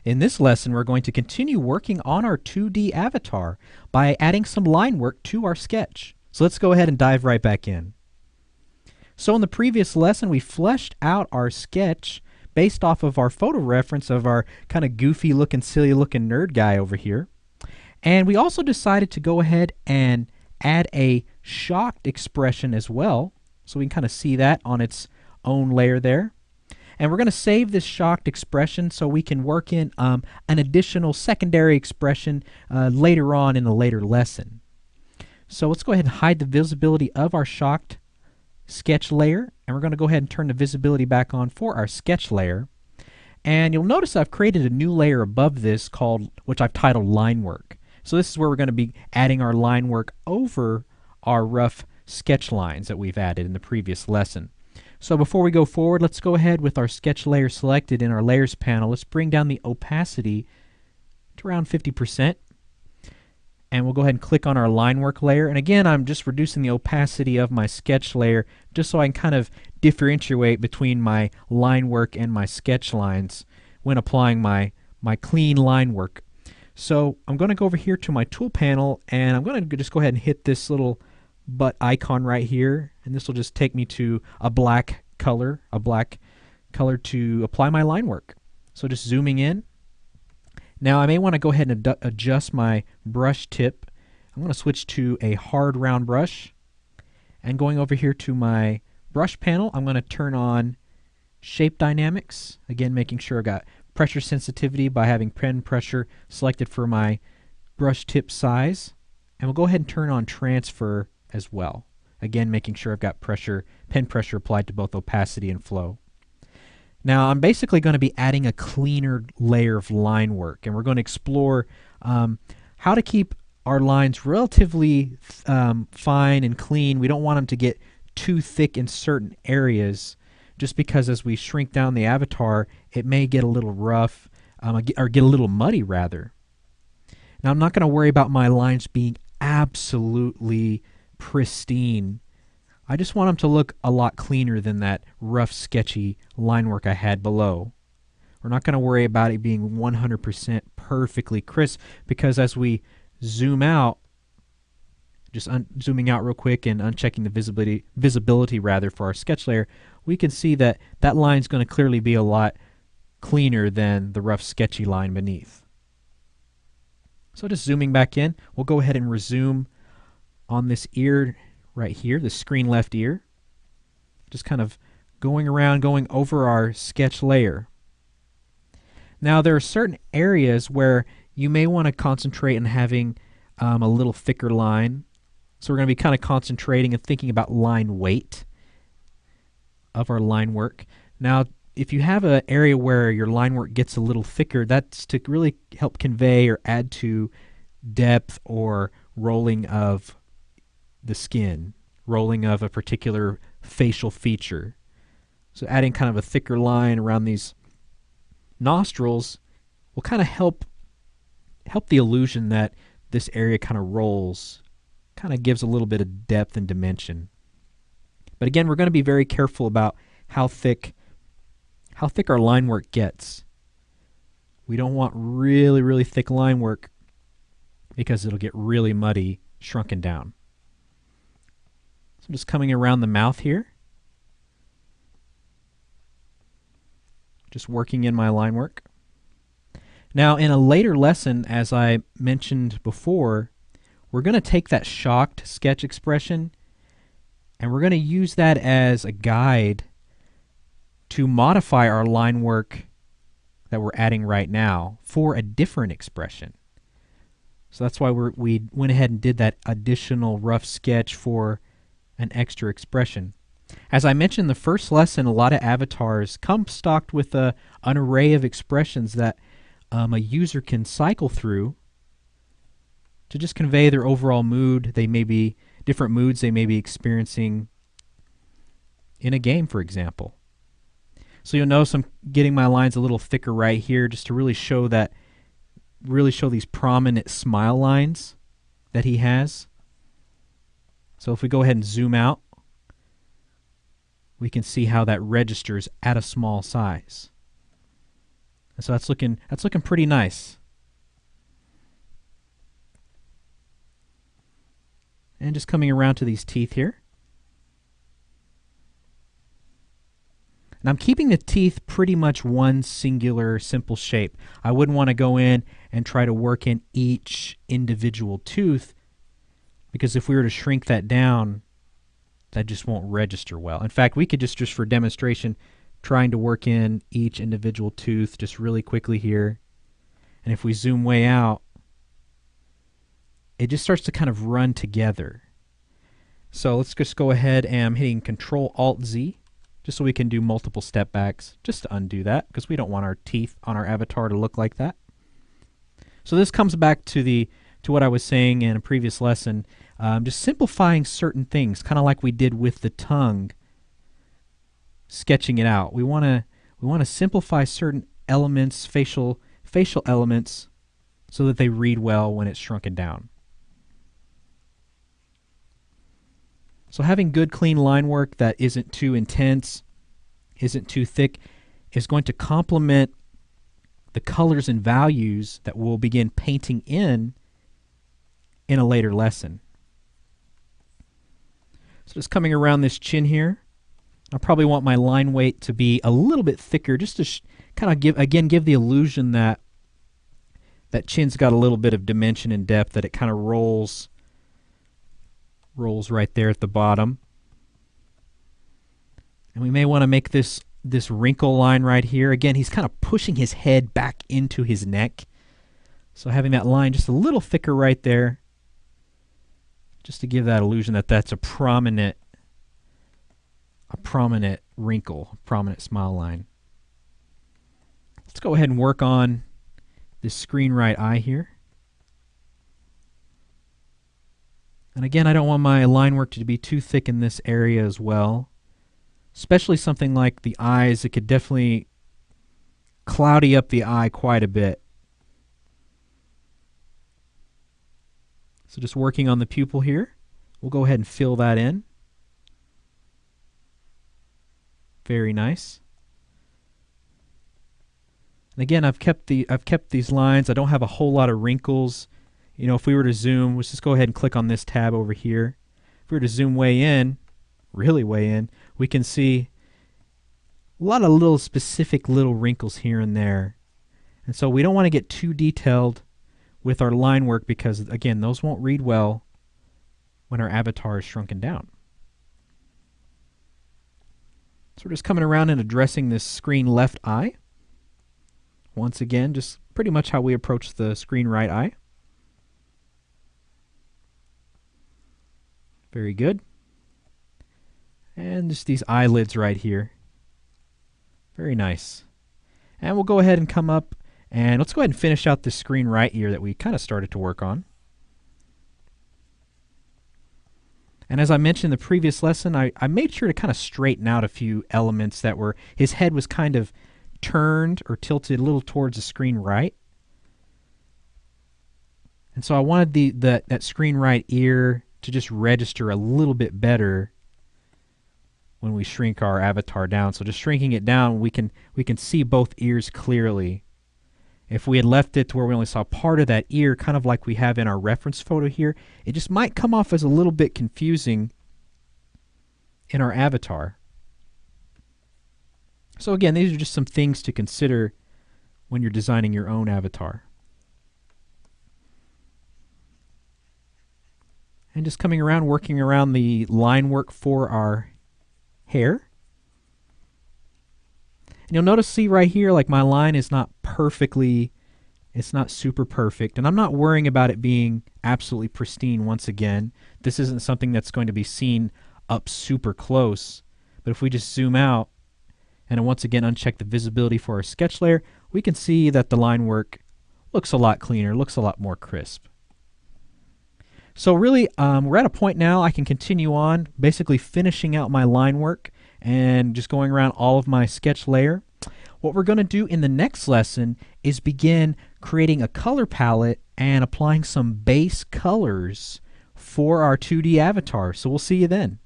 In this lesson, we're going to continue working on our 2D avatar by adding some line work to our sketch. So let's go ahead and dive right back in. So in the previous lesson, we fleshed out our sketch based off of our photo reference of our kind of goofy looking, silly looking nerd guy over here. And we also decided to go ahead and add a shocked expression as well. So we can kind of see that on its own layer there. And we're going to save this shocked expression so we can work in an additional secondary expression later on in a later lesson. So let's go ahead and hide the visibility of our shocked sketch layer, and we're going to go ahead and turn the visibility back on for our sketch layer. And you'll notice I've created a new layer above this which I've titled line work. So this is where we're going to be adding our line work over our rough sketch lines that we've added in the previous lesson. So before we go forward, let's go ahead with our sketch layer selected in our layers panel. Let's bring down the opacity to around 50%. And we'll go ahead and click on our line work layer. And again, I'm just reducing the opacity of my sketch layer just so I can kind of differentiate between my line work and my sketch lines when applying my clean line work. So I'm going to go over here to my tool panel, and I'm going to just go ahead and hit this little butt icon right here, and this will just take me to a black color to apply my line work. So just zooming in. Now I may want to go ahead and adjust my brush tip. I'm going to switch to a hard round brush, and going over here to my brush panel, I'm going to turn on shape dynamics, again making sure I got pressure sensitivity by having pen pressure selected for my brush tip size, and we'll go ahead and turn on transfer as well, again making sure I've got pen pressure applied to both opacity and flow. Now I'm basically going to be adding a cleaner layer of line work, and we're going to explore how to keep our lines relatively fine and clean. We don't want them to get too thick in certain areas, just because as we shrink down the avatar it may get a little rough or get a little muddy rather. Now I'm not going to worry about my lines being absolutely pristine. I just want them to look a lot cleaner than that rough, sketchy line work I had below. We're not going to worry about it being 100% perfectly crisp, because as we zoom out, just zooming out real quick and unchecking the visibility rather for our sketch layer, we can see that that line is going to clearly be a lot cleaner than the rough, sketchy line beneath. So just zooming back in, we'll go ahead and resume on this ear right here, the screen left ear. Just kind of going over our sketch layer. Now there are certain areas where you may want to concentrate on having a little thicker line. So we're going to be kind of concentrating and thinking about line weight of our line work. Now if you have an area where your line work gets a little thicker, that's to really help convey or add to depth or rolling of the skin, rolling of a particular facial feature. So adding kind of a thicker line around these nostrils will kind of help the illusion that this area kind of rolls, kind of gives a little bit of depth and dimension. But again, we're going to be very careful about how thick our line work gets. We don't want really, really thick line work because it'll get really muddy shrunken down. So I'm just coming around the mouth here, just working in my line work. Now in a later lesson, as I mentioned before, we're going to take that shocked sketch expression and we're going to use that as a guide to modify our line work that we're adding right now for a different expression. So that's why we went ahead and did that additional rough sketch for an extra expression. As I mentioned in the first lesson, a lot of avatars come stocked with an array of expressions that a user can cycle through to just convey their overall mood. They may be different moods they may be experiencing in a game, for example. So you'll notice I'm getting my lines a little thicker right here just to really show these prominent smile lines that he has. So if we go ahead and zoom out, we can see how that registers at a small size. And so that's looking pretty nice. And just coming around to these teeth here. And I'm keeping the teeth pretty much one singular simple shape. I wouldn't want to go in and try to work in each individual tooth, because if we were to shrink that down, that just won't register well. In fact, we could just for demonstration, trying to work in each individual tooth just really quickly here. And if we zoom way out, it just starts to kind of run together. So let's just go ahead and I'm hitting Control-Alt-Z just so we can do multiple step backs just to undo that, because we don't want our teeth on our avatar to look like that. So this comes back to what I was saying in a previous lesson, just simplifying certain things, kind of like we did with the tongue, sketching it out. We want to simplify certain elements, facial elements, so that they read well when it's shrunken down. So having good clean line work that isn't too intense, isn't too thick, is going to complement the colors and values that we'll begin painting in a later lesson. So just coming around this chin here, I probably want my line weight to be a little bit thicker, just to kind of give the illusion that that chin's got a little bit of dimension and depth, that it kind of rolls right there at the bottom. And we may want to make this wrinkle line right here. Again, he's kind of pushing his head back into his neck. So having that line just a little thicker right there, just to give that illusion that that's a prominent wrinkle, a prominent smile line. Let's go ahead and work on this screen right eye here. And again, I don't want my line work to be too thick in this area as well. Especially something like the eyes, it could definitely cloudy up the eye quite a bit. So just working on the pupil here, we'll go ahead and fill that in. Very nice. And again, I've kept these lines. I don't have a whole lot of wrinkles. You know, if we were to zoom, let's just go ahead and click on this tab over here. If we were to zoom way in, really way in, we can see a lot of little specific little wrinkles here and there. And so we don't want to get too detailed with our line work, because again, those won't read well when our avatar is shrunken down. So we're just coming around and addressing this screen left eye. Once again, just pretty much how we approach the screen right eye. Very good. And just these eyelids right here. Very nice. And we'll go ahead and come up and let's go ahead and finish out this screen right ear that we kind of started to work on. And as I mentioned in the previous lesson, I made sure to kind of straighten out a few elements that were, his head was kind of turned or tilted a little towards the screen right. And so I wanted that screen right ear to just register a little bit better when we shrink our avatar down. So just shrinking it down, we can see both ears clearly. If we had left it to where we only saw part of that ear, kind of like we have in our reference photo here, it just might come off as a little bit confusing in our avatar. So again, these are just some things to consider when you're designing your own avatar. And just coming around, working around the line work for our hair. And you'll notice, see right here, like my line is not perfectly, it's not super perfect. And I'm not worrying about it being absolutely pristine once again. This isn't something that's going to be seen up super close. But if we just zoom out and once again uncheck the visibility for our sketch layer, we can see that the line work looks a lot cleaner, looks a lot more crisp. So really, we're at a point now I can continue on, basically finishing out my line work and just going around all of my sketch layer. What we're going to do in the next lesson is begin creating a color palette and applying some base colors for our 2D avatar. So we'll see you then.